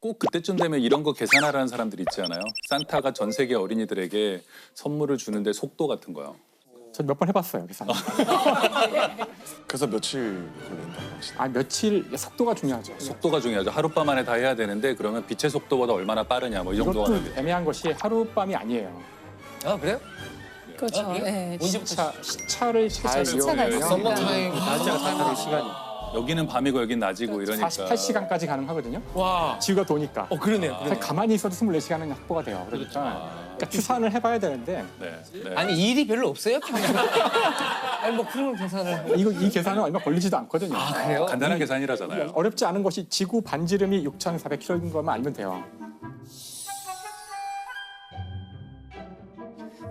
꼭 그때쯤 되면 이런 거 계산하라는 사람들 있지 않아요? 산타가 전 세계 어린이들에게 선물을 주는데 속도 같은 거요. 저 몇 번 해봤어요 계산. 그래서 며칠 걸린다고 하시나요? 아 며칠 속도가 중요하죠. 속도가 중요하죠. 하룻밤 안에 다 해야 되는데 그러면 빛의 속도보다 얼마나 빠르냐 뭐 이 정도가 이것도 나오겠죠. 애매한 것이 하룻밤이 아니에요. 아 그래요? 그렇죠. 네. 시차를 잘 시차가 이용해서 있으니까. 낮이랑 다른 시간이. 여기는 밤이고 여긴 낮이고 이러니까. 48시간까지 가능하거든요. 와. 지구가 도니까. 그러네요. 사실 가만히 있어도 24시간은 확보가 돼요. 그러니까 추산을 해봐야 되는데 네. 네. 아니 일이 별로 없어요? 아니 뭐 그런 계산을. 이 계산은 얼마 걸리지도 않거든요. 그래요? 간단한 계산이라잖아요. 어렵지 않은 것이 지구 반지름이 6,400km인 것만 알면 돼요.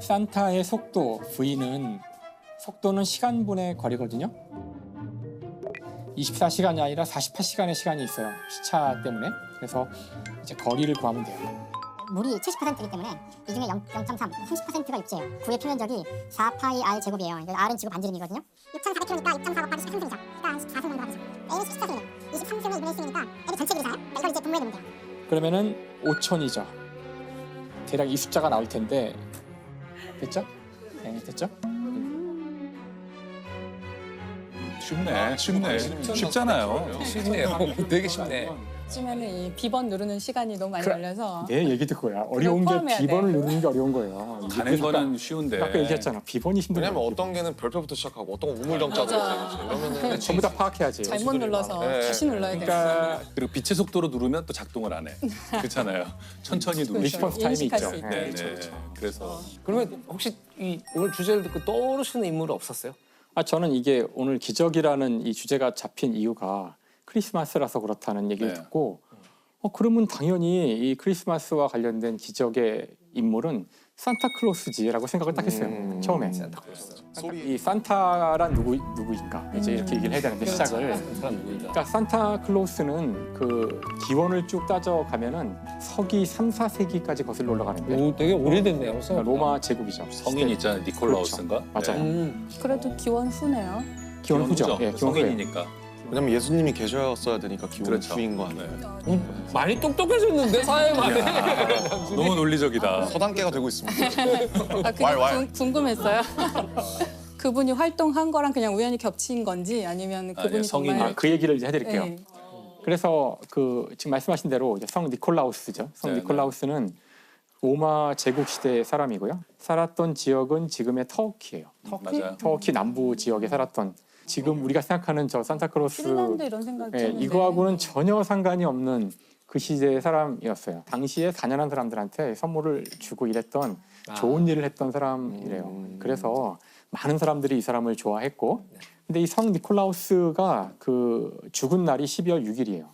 산타의 속도 V는 속도는 시간분의 거리거든요. 24시간이 아니라 48시간의 시간이 있어요. 시차 때문에. 그래서 이제 거리를 구하면 돼요. 물이 70%이기 때문에 이 중에 0.3, 30%가 육지예요. 구의 표면적이 4파이 r 제곱이에요. R은 지구 반지름이거든요. 6,400km니까 6.4 곱하기 13승이죠. 그러니까 14승 정도 하죠. A는 14승이에요. 23승을 2분의 1승이니까 A를 전체 길이잖아요. 이걸 이제 분모해 보면 돼요. 그러면은 5천이죠. 대략 이 숫자가 나올 텐데 됐죠? 네, 됐죠? 쉽네. 쉽잖아요. 쉽네요. 되게 쉽네. 쯤에는 이 B번 누르는 시간이 너무 많이 걸려서 내 얘기 듣고야. 어려운 게 포함해야 B번을 돼. 누르는 게 어려운 거예요. 가는 거는 쉬운데. 아까 얘기했잖아. B번이 힘든 왜냐면 거예요. 어떤 개는 별표부터 시작하고 어떤 건 우물정자로 맞아. 이러면은 전부 다 파악해야지. 잘못 눌러서 네. 다시 눌러야 돼. 그러니까 그리고 빛의 속도로 누르면 또 작동을 안 해. 그렇잖아요. 천천히 누르시고. 리스폰스 타임이 인식할 있죠. 수 있게. 네, 네. 그래서 그러면 혹시 이 오늘 주제를 듣고 떠오르시는 인물 없었어요? 저는 이게 오늘 기적이라는 이 주제가 잡힌 이유가 크리스마스라서 그렇다는 얘기를 네. 듣고 그러면 당연히 이 크리스마스와 관련된 기적의 인물은 산타클로스지라고 생각을 딱 했어요. 처음에. 소리 이 산타란 누구인가 이제 이렇게 얘기를 해야 되는데 시작을. 사람 누구인가? 그러니까 산타클로스는 그 기원을 쭉 따져가면은 서기 3, 4세기까지 거슬러 올라가는데 오, 되게 오래됐네요. 그러니까 로마 제국이죠. 성인 있잖아요. 니콜라우스인가? 그렇죠. 맞아요. 네. 그래도 기원 후네요. 기원 후죠. 기원 예, 후죠. 기원 후예요. 성인이니까. 왜냐면 예수님이 계셨어야 되니까 기원 그렇죠. 후인 거 아니에요? 네. 많이 똑똑해졌는데 사회 만에. 너무 논리적이다. 서당계가 되고 있습니다. 아, 그게 궁금했어요. 그분이 활동한 거랑 그냥 우연히 겹친 건지 아니면 그분이 아니요, 성인이. 정말 그 얘기를 이제 해드릴게요. 네. 그래서 그 지금 말씀하신 대로 이제 성 니콜라우스죠. 성 네, 니콜라우스는 로마 제국 시대의 사람이고요. 살았던 지역은 지금의 터키예요. 맞아요. 터키 남부 지역에 살았던 지금 우리가 생각하는 저 산타클로스 핀란드 이런 생각 예, 드는데 이거하고는 전혀 상관이 없는 그 시대의 사람이었어요. 당시에 가난한 사람들한테 선물을 주고 이랬던 좋은 일을 했던 사람이래요. 그래서 많은 사람들이 이 사람을 좋아했고, 근데 이 성 니콜라우스가 그 죽은 날이 12월 6일이에요.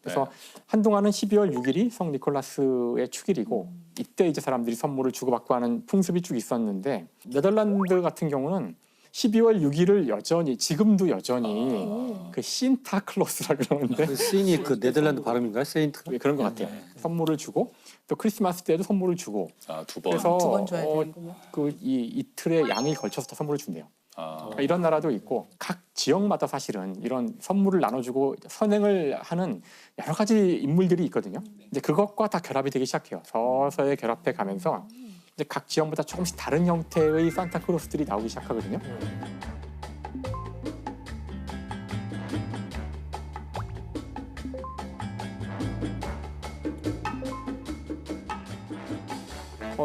그래서 한동안은 12월 6일이 성 니콜라스의 축일이고 이때 이제 사람들이 선물을 주고받고 하는 풍습이 쭉 있었는데 네덜란드 같은 경우는 12월 6일을 여전히 지금도 여전히 그 신타클로스라 그러는데 그 시인이 그 네덜란드 발음인가요? 세인트? 그런 것 같아요. 선물을 주고 또 크리스마스 때도 선물을 주고 두 번. 그래서 두 번 줘야 되는군요. 그 이틀의 양을 걸쳐서 다 선물을 준대요. 그러니까 이런 나라도 있고 각 지역마다 사실은 이런 선물을 나눠주고 선행을 하는 여러 가지 인물들이 있거든요. 이제 그것과 다 결합이 되기 시작해요. 서서히 결합해 가면서 이제 각 지역마다 조금씩 다른 형태의 산타클로스들이 나오기 시작하거든요.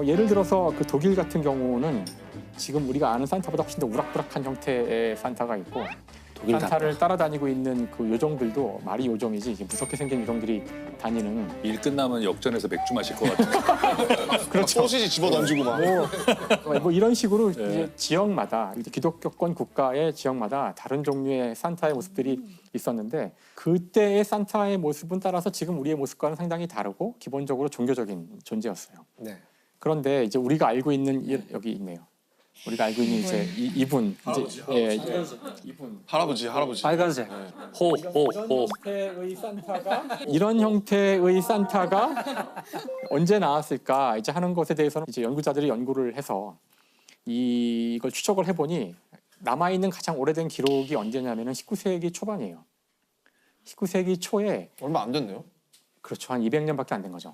예를 들어서 그 독일 같은 경우는 지금 우리가 아는 산타보다 훨씬 더 우락부락한 형태의 산타가 있고 독일 산타를 따라다니고 있는 그 요정들도 말이 요정이지 이게 무섭게 생긴 요정들이 다니는 일 끝나면 역전해서 맥주 마실 것 같은. 그렇죠. 소시지 집어 던지고 막. 뭐 이런 식으로 네. 이제 지역마다 이제 기독교권 국가의 지역마다 다른 종류의 산타의 모습들이 있었는데 그때의 산타의 모습은 따라서 지금 우리의 모습과는 상당히 다르고 기본적으로 종교적인 존재였어요. 네. 그런데 이제 우리가 알고 있는 여기 있네요. 우리가 알고 있는 이제 이분 이제 이분 할아버지. 빨간색. 호. 형태의 산타가 이런 형태의 산타가 언제 나왔을까 이제 하는 것에 대해서는 이제 연구자들이 연구를 해서 이걸 추적을 해보니 남아 있는 가장 오래된 기록이 언제냐면은 19세기 초반이에요. 19세기 초에 얼마 안 됐네요. 그렇죠. 한 200년밖에 안 된 거죠.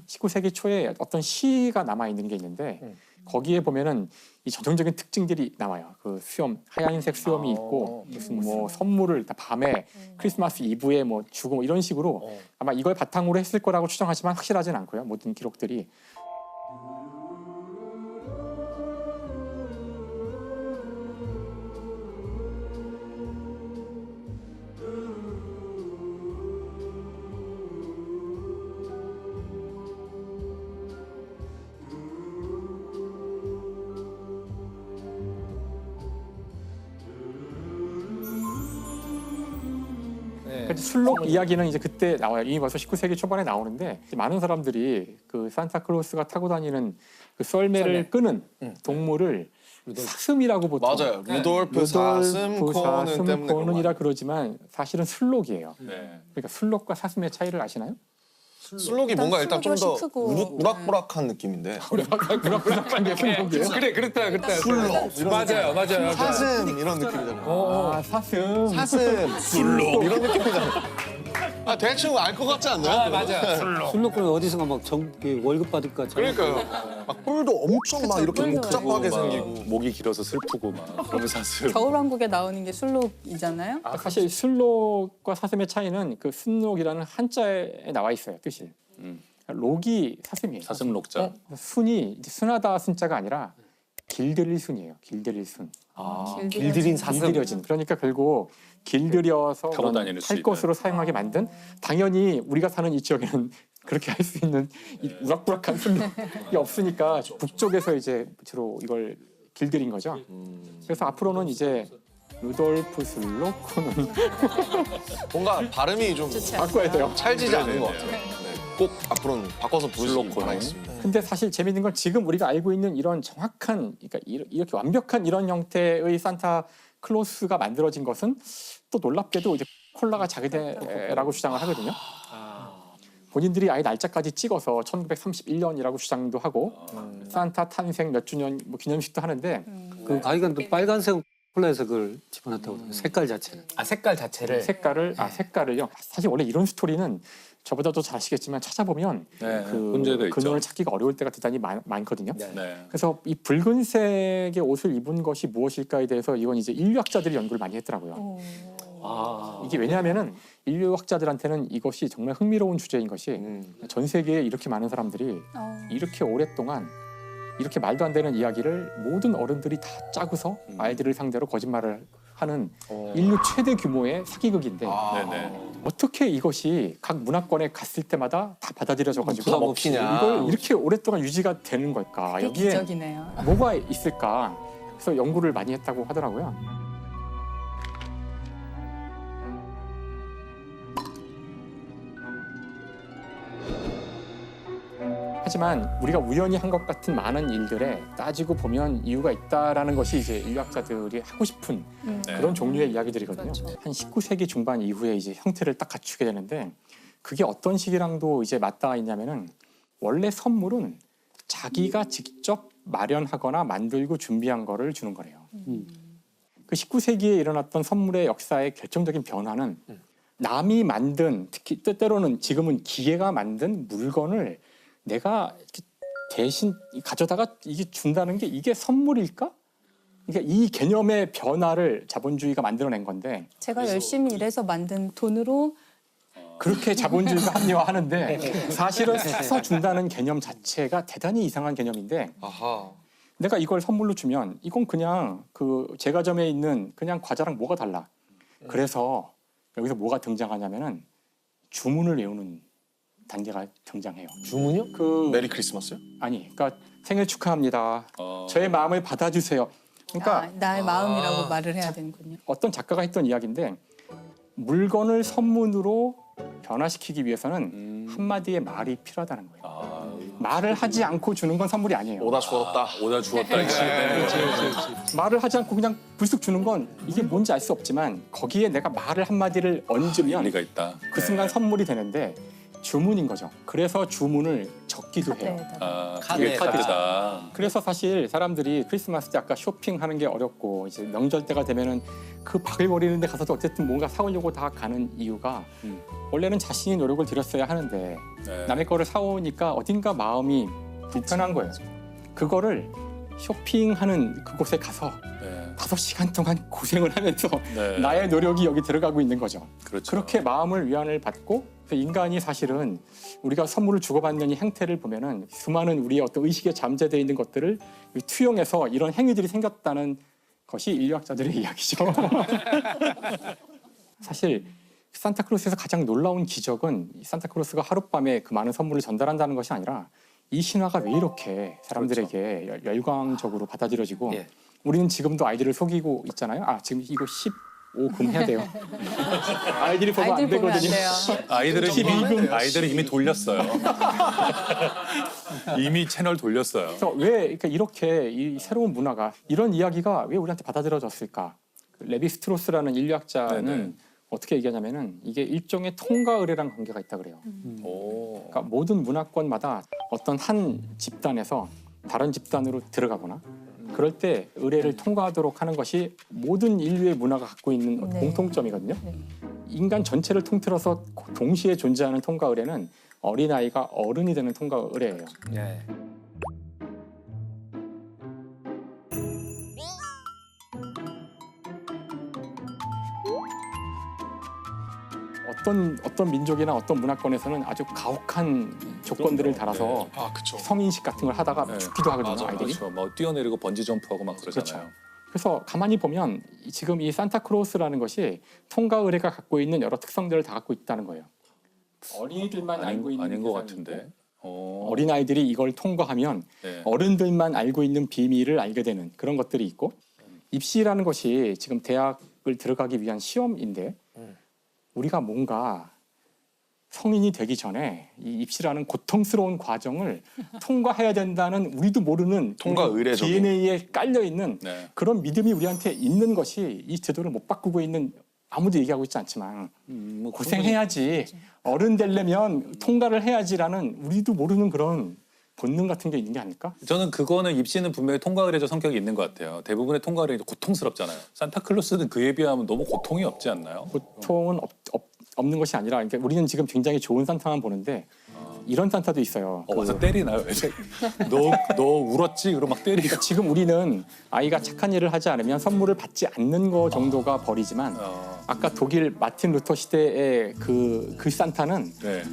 19세기 초에 어떤 시가 남아 있는 게 있는데 거기에 보면은 이 전형적인 특징들이 나와요. 그 수염, 하얀색 수염이 있고 무슨 뭐 선물을 밤에 크리스마스 이브에 뭐 주고 뭐 이런 식으로 아마 이걸 바탕으로 했을 거라고 추정하지만 확실하진 않고요. 모든 기록들이. 그러니까 술록 이야기는 이제 그때 나와요. 이미 벌써 19세기 초반에 나오는데 많은 사람들이 그 산타클로스가 타고 다니는 그 썰매를 끄는 동물을 사슴이라고 보통 맞아요. 루돌프 사슴 코는 때문에 그런 코는이라 거 그러지만 사실은 술록이에요. 네. 그러니까 술록과 사슴의 차이를 아시나요? 술록이 뭔가 일단 좀 더 훨씬 크고. 우락부락한 느낌인데 우락부락한 게 술록이에요? 그래 그렇다. 술록 이런 맞아요. 사슴 이런 느낌이잖아요. 아 사슴. 사슴 술록 이런 느낌이잖아요. 아 대충 알 것 같지 않나요? 맞아. 술록은 어디선가 막 월급 받을까. 그러니까요. 막 뿔도 엄청 막 이렇게 뿔도 복잡하게 막 생기고. 목이 길어서 슬프고 막 그러면 사슴. 겨울왕국에 나오는 게 술록이잖아요. 사실 술록과 사슴의 차이는 그 순록이라는 한자에 나와 있어요. 뜻이. 록이 사슴이에요. 사슴 녹자. 순이 이제 순하다 순자가 아니라 길들일 순이에요. 길들일 순. 길들인 길들여진. 그러니까 결국 길들여서 타고 다니는 수 탈 있는. 것으로 사용하게 만든 당연히 우리가 사는 이 지역에는 그렇게 할 수 있는 이 우락부락한 순록이 없으니까 북쪽에서 이제 주로 이걸 길들인 거죠. 그래서 앞으로는 이제 루돌프 술록코는 뭔가 발음이 좀 좋지 바꿔야 돼요. 찰지지 않은 것 네네네. 같아요. 네. 꼭 앞으로는 바꿔서 부르시길 술록코는. 바라겠습니다. 근데 사실 재밌는 건 지금 우리가 알고 있는 이런 정확한, 그러니까 이렇게 완벽한 이런 형태의 산타 클로스가 만들어진 것은 또 놀랍게도 이제 콜라가 자기네라고 주장을 하거든요. 본인들이 아예 날짜까지 찍어서 1931년이라고 주장도 하고 산타 탄생 몇 주년 뭐 기념식도 하는데 그 아이가 또 빨간색 콜라에서 그걸 집어넣었다고 그래요. 색깔 자체는. 색깔 자체를. 색깔을요. 사실 원래 이런 스토리는 저보다도 잘 아시겠지만 찾아보면 네. 그 문제도 있죠. 근원을 찾기가 어려울 때가 대단히 많거든요. 네. 그래서 이 붉은색의 옷을 입은 것이 무엇일까에 대해서 이건 이제 인류학자들이 연구를 많이 했더라고요. 이게 왜냐하면은 인류학자들한테는 이것이 정말 흥미로운 주제인 것이 전 세계에 이렇게 많은 사람들이 이렇게 오랫동안 이렇게 말도 안 되는 이야기를 모든 어른들이 다 짜고서 아이들을 상대로 거짓말을 하는 인류 최대 규모의 사기극인데 네네. 어떻게 이것이 각 문화권에 갔을 때마다 다 받아들여져가지고 부담 없이냐. 이걸 이렇게 오랫동안 유지가 되는 걸까? 그게 여기에 기적이네요. 뭐가 있을까? 그래서 연구를 많이 했다고 하더라고요. 하지만 우리가 우연히 한 것 같은 많은 일들에 따지고 보면 이유가 있다라는 것이 이제 인류학자들이 하고 싶은 네. 그런 종류의 이야기들이거든요. 그렇죠. 한 19세기 중반 이후에 이제 형태를 딱 갖추게 되는데 그게 어떤 시기랑도 이제 맞닿아 있냐면은 원래 선물은 자기가 직접 마련하거나 만들고 준비한 거를 주는 거래요. 그 19세기에 일어났던 선물의 역사의 결정적인 변화는 남이 만든, 특히 때때로는 지금은 기계가 만든 물건을 내가 이렇게 대신 가져다가 이게 준다는 게 이게 선물일까? 그러니까 이 개념의 변화를 자본주의가 만들어낸 건데 제가 열심히 일해서 만든 돈으로 그렇게 자본주의가 합리화하는데 사실은 사서 준다는 개념 자체가 대단히 이상한 개념인데 아하. 내가 이걸 선물로 주면 이건 그냥 그 제과점에 있는 그냥 과자랑 뭐가 달라. 그래서 여기서 뭐가 등장하냐면은 주문을 외우는 단계가 등장해요. 주문요? 그 메리 크리스마스요? 아니, 그러니까 생일 축하합니다. 어. 저의 마음을 받아주세요. 그러니까 나의 마음이라고 말을 해야 되는군요. 어떤 작가가 했던 이야기인데 물건을 선물로 변화시키기 위해서는 한마디의 말이 필요하다는 거예요. 말을 하지 않고 주는 건 선물이 아니에요. 오다 주었다. 오다 주었다. 말을 하지 않고 그냥 불쑥 주는 건 이게 뭔지 알 수 없지만 거기에 내가 말을 한마디를 얹으면 의미가 있다. 그 순간 선물이 되는데 주문인 거죠. 그래서 주문을 적기도 해요. 네, 아, 카드. 그게 카드다. 그래서 사실 사람들이 크리스마스 때 아까 쇼핑하는 게 어렵고 이제 명절 때가 되면은 그 바글거리는 데 가서도 어쨌든 뭔가 사오려고 다 가는 이유가 원래는 자신이 노력을 들였어야 하는데 네. 남의 거를 사오니까 어딘가 마음이 불편한 거예요. 그거를 쇼핑하는 그곳에 가서 네. 5시간 동안 고생을 하면서 네. 나의 노력이 여기 들어가고 있는 거죠. 그렇죠. 그렇게 마음을 위안을 받고 그 인간이 사실은 우리가 선물을 주고받는 이 행태를 보면은 수많은 우리의 어떤 의식에 잠재되어 있는 것들을 투영해서 이런 행위들이 생겼다는 것이 인류학자들의 이야기죠. 사실 산타클로스에서 가장 놀라운 기적은 이 산타클로스가 하룻밤에 그 많은 선물을 전달한다는 것이 아니라 이 신화가 왜 이렇게 사람들에게 열광적으로 받아들여지고 예. 우리는 지금도 아이들을 속이고 있잖아요. 아 지금 이거 15금 해야 돼요. 아이들이 보면 안 아이들 보면 안 되거든요. 돼요. 아이들은 이미 돌렸어요. 이미 채널 돌렸어요. 그래서 왜 그러니까 이렇게 이 새로운 문화가 이런 이야기가 왜 우리한테 받아들여졌을까? 그 레비 스트로스라는 인류학자는 네네. 어떻게 얘기하냐면은 이게 일종의 통과 의례랑 관계가 있다 그래요. 오. 그러니까 모든 문화권마다 어떤 한 집단에서 다른 집단으로 들어가거나 그럴 때 의례를 통과하도록 하는 것이 모든 인류의 문화가 갖고 있는 네. 공통점이거든요. 네. 인간 전체를 통틀어서 동시에 존재하는 통과 의례는 어린아이가 어른이 되는 통과 의례예요. 예. 어떤 민족이나 어떤 문화권에서는 아주 가혹한 조건들을 달아서 아 그쵸. 성인식 같은 걸 하다가 네. 죽기도 하거든요. 맞아요. 아이들이. 그렇죠. 뭐 뛰어내리고 번지 점프하고 막 그러잖아요. 그렇죠. 그래서 가만히 보면 지금 이 산타크로스라는 것이 통과 의례가 갖고 있는 여러 특성들을 다 갖고 있다는 거예요. 어린이들만 알고 있는 아닌 것 세상이 같은데. 있고, 어. 어린아이들이 이걸 통과하면 네. 어른들만 알고 있는 비밀을 알게 되는 그런 것들이 있고 입시라는 것이 지금 대학을 들어가기 위한 시험인데 우리가 뭔가 성인이 되기 전에 이 입시라는 고통스러운 과정을 통과해야 된다는 우리도 모르는 통과 의례적인. DNA에 깔려 있는 네. 그런 믿음이 우리한테 있는 것이 이 제도를 못 바꾸고 있는 아무도 얘기하고 있지 않지만 뭐 고생해야지 어른 되려면 통과를 해야지라는 우리도 모르는 그런 본능 같은 게 있는 게 아닐까? 저는 그거는 입시는 분명히 통과 의례적 성격이 있는 것 같아요. 대부분의 통과 의례는 고통스럽잖아요. 산타클로스는 그에 비하면 너무 고통이 없지 않나요? 고통은 없는 것이 아니라 그러니까 우리는 지금 굉장히 좋은 산타만 보는데 이런 산타도 있어요. 와서 때리나요? 너 울었지? 그러고 막 때리고. 그러니까 지금 우리는 아이가 착한 일을 하지 않으면 선물을 받지 않는 거 정도가 벌이지만 아까 독일 마틴 루터 시대의 그 산타는 네.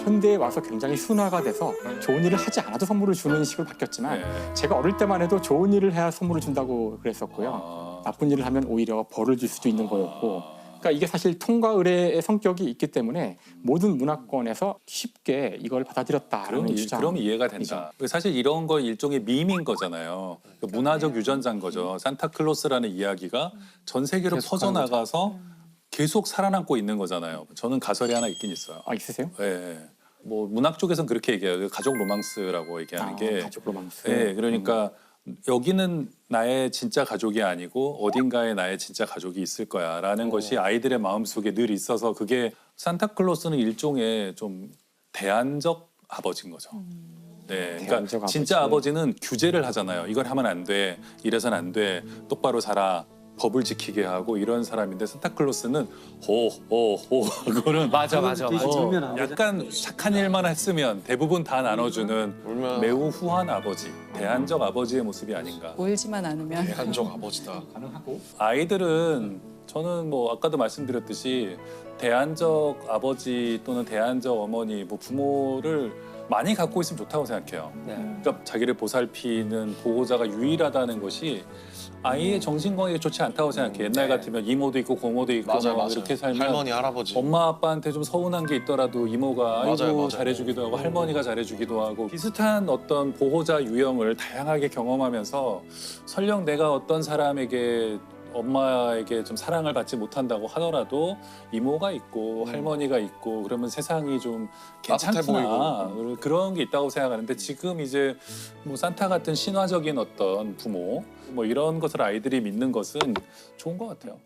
현대에 와서 굉장히 순화가 돼서 좋은 일을 하지 않아도 선물을 주는 식으로 바뀌었지만 네. 제가 어릴 때만 해도 좋은 일을 해야 선물을 준다고 그랬었고요. 아. 나쁜 일을 하면 오히려 벌을 줄 수도 있는 거였고 그러니까 이게 사실 통과 의례의 성격이 있기 때문에 모든 문화권에서 쉽게 이걸 받아들였다라는 주장. 그럼 이해가 된다. 사실 이런 거 일종의 밈인 거잖아요. 문화적 유전자인 거죠. 산타클로스라는 이야기가 전 세계로 퍼져나가서 계속 살아남고 있는 거잖아요. 저는 가설이 하나 있긴 있어요. 아 있으세요? 예. 뭐 문학 쪽에서는 그렇게 얘기해요. 가족 로망스라고 얘기하는 게. 가족 로망스. 예, 그러니까 여기는 나의 진짜 가족이 아니고 어딘가에 나의 진짜 가족이 있을 거야라는 것이 아이들의 마음속에 늘 있어서 그게 산타클로스는 일종의 좀 대안적 아버지인 거죠. 네, 그러니까 대안적 진짜 아버지. 아버지는 규제를 하잖아요. 이걸 하면 안 돼, 이래서는 안 돼, 똑바로 살아, 법을 지키게 하고 이런 사람인데 산타클로스는 호호호 그거는 맞아. 울면 안 되죠. 약간 착한 일만 했으면 대부분 다 나눠주는 울면 매우 후한 아버지, 대안적 아버지의 모습이 아닌가. 울지만 않으면 대한적 아버지다. 가능하고 아이들은 저는 뭐 아까도 말씀드렸듯이 대안적 아버지 또는 대안적 어머니, 뭐 부모를 많이 갖고 있으면 좋다고 생각해요. 그러니까 자기를 보살피는 보호자가 유일하다는 것이 아이의 정신 건강에 좋지 않다고 생각해. 옛날 같으면 이모도 있고 고모도 있고 뭐 이렇게 살면 할머니 할아버지. 엄마 아빠한테 좀 서운한 게 있더라도 이모가 아이고 맞아요. 잘해주기도 하고 할머니가 잘해주기도 하고 비슷한 어떤 보호자 유형을 다양하게 경험하면서 설령 내가 어떤 사람에게 엄마에게 좀 사랑을 받지 못한다고 하더라도 이모가 있고 할머니가 있고 그러면 세상이 좀 따뜻해 괜찮구나 그런 게 있다고 생각하는데 지금 이제 뭐 산타 같은 신화적인 어떤 부모 뭐 이런 것을 아이들이 믿는 것은 좋은 것 같아요.